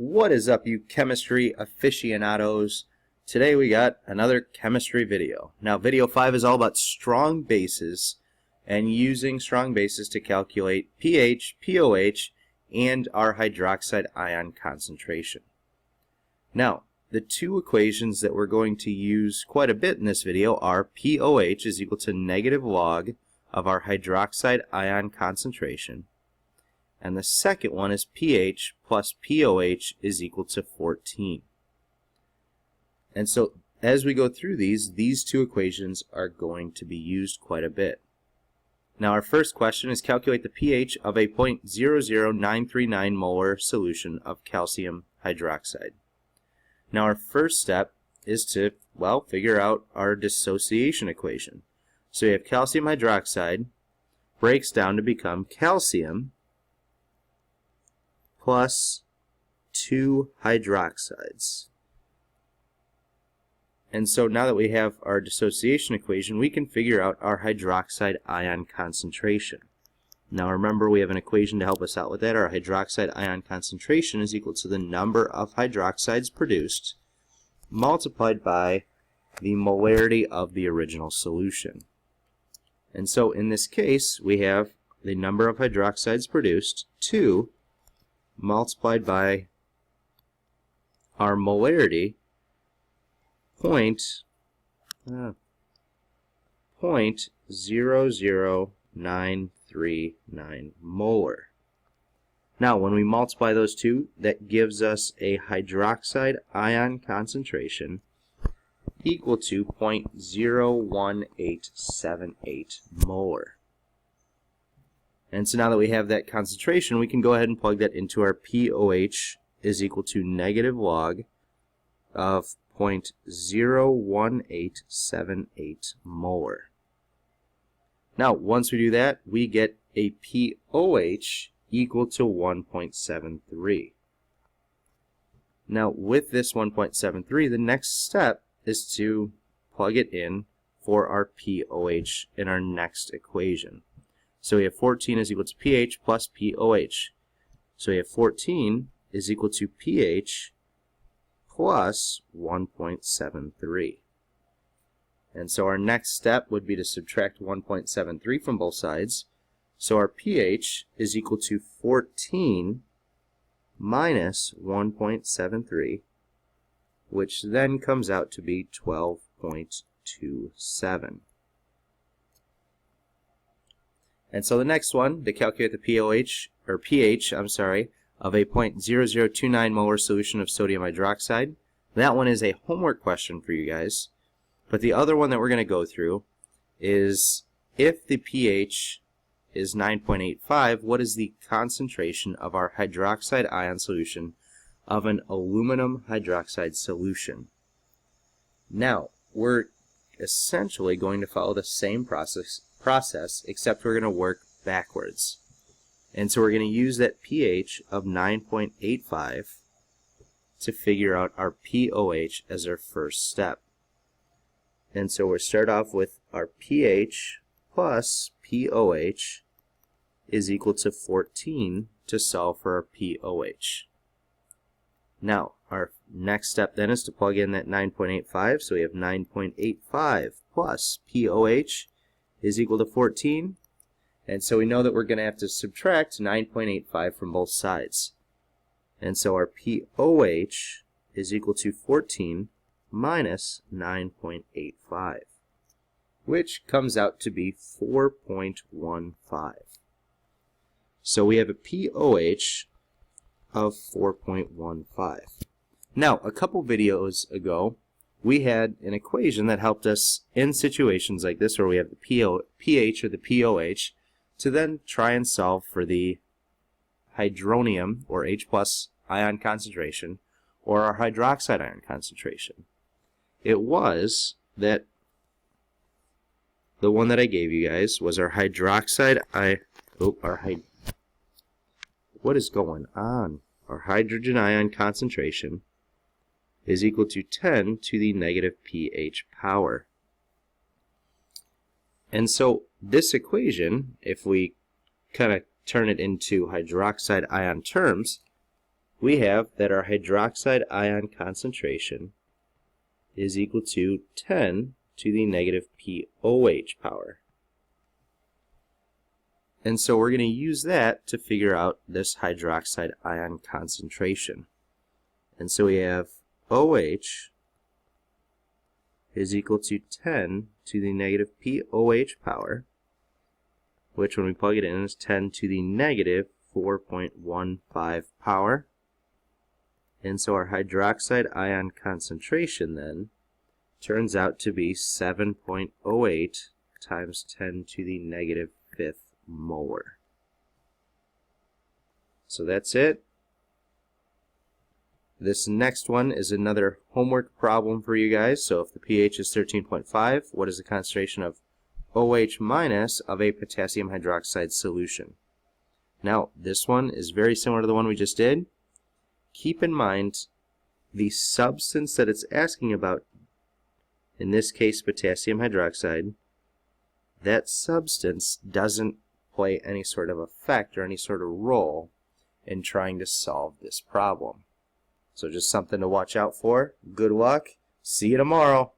What is up, you chemistry aficionados? Today we got another chemistry video. Now video 5 is all about strong bases and using strong bases to calculate pH, pOH, and our hydroxide ion concentration. Now, the two equations that we're going to use quite a bit in this video are pOH is equal to negative log of our hydroxide ion concentration, and the second one is pH plus pOH is equal to 14. And so as we go through these two equations are going to be used quite a bit. Now our first question is calculate the pH of a 0.00939 molar solution of calcium hydroxide. Now our first step is to, well, figure out our dissociation equation. So we have calcium hydroxide breaks down to become calcium plus 2 hydroxides. And so now that we have our dissociation equation, we can figure out our hydroxide ion concentration. Now remember, we have an equation to help us out with that. Our hydroxide ion concentration is equal to the number of hydroxides produced multiplied by the molarity of the original solution. And so in this case, we have the number of hydroxides produced, 2, multiplied by our molarity, 0.00939 molar. Now when we multiply those two, that gives us a hydroxide ion concentration equal to 0.01878 molar. And so now that we have that concentration, we can go ahead and plug that into our pOH is equal to negative log of 0.01878 molar. Now, once we do that, we get a pOH equal to 1.73. Now, with this 1.73, the next step is to plug it in for our pOH in our next equation. So we have 14 is equal to pH plus pOH. So we have 14 is equal to pH plus 1.73. And so our next step would be to subtract 1.73 from both sides. So our pH is equal to 14 minus 1.73, which then comes out to be 12.27. And so the next one, to calculate the pH of a 0.0029 molar solution of sodium hydroxide, that one is a homework question for you guys. But the other one that we're going to go through is, if the pH is 9.85, what is the concentration of our hydroxide ion solution of an aluminum hydroxide solution? Now, we're essentially going to follow the same process, except we're going to work backwards. And so we're going to use that pH of 9.85 to figure out our pOH as our first step. And so we'll start off with our pH plus pOH is equal to 14 to solve for our pOH. Now, our next step then is to plug in that 9.85, so we have 9.85 plus pOH is equal to 14, and so we know that we're going to have to subtract 9.85 from both sides. And so our pOH is equal to 14 minus 9.85, which comes out to be 4.15. So we have a pOH of 4.15. Now, a couple videos ago, we had an equation that helped us in situations like this where we have the pH or the pOH to then try and solve for the hydronium or H plus ion concentration or our hydroxide ion concentration. It was that the one that I gave you guys was our hydroxide what is going on? Our hydrogen ion concentration is equal to 10 to the negative pH power. And so this equation, if we kind of turn it into hydroxide ion terms, we have that our hydroxide ion concentration is equal to 10 to the negative POH power. And so we're going to use that to figure out this hydroxide ion concentration. And so we have OH is equal to 10 to the negative POH power, which when we plug it in is 10 to the negative 4.15 power. And so our hydroxide ion concentration then turns out to be 7.08 times 10 to the negative 5th molar. So that's it. This next one is another homework problem for you guys. So if the pH is 13.5, what is the concentration of OH minus of a potassium hydroxide solution? Now, this one is very similar to the one we just did. Keep in mind the substance that it's asking about, in this case potassium hydroxide, that substance doesn't play any sort of effect or any sort of role in trying to solve this problem. So just something to watch out for. Good luck. See you tomorrow.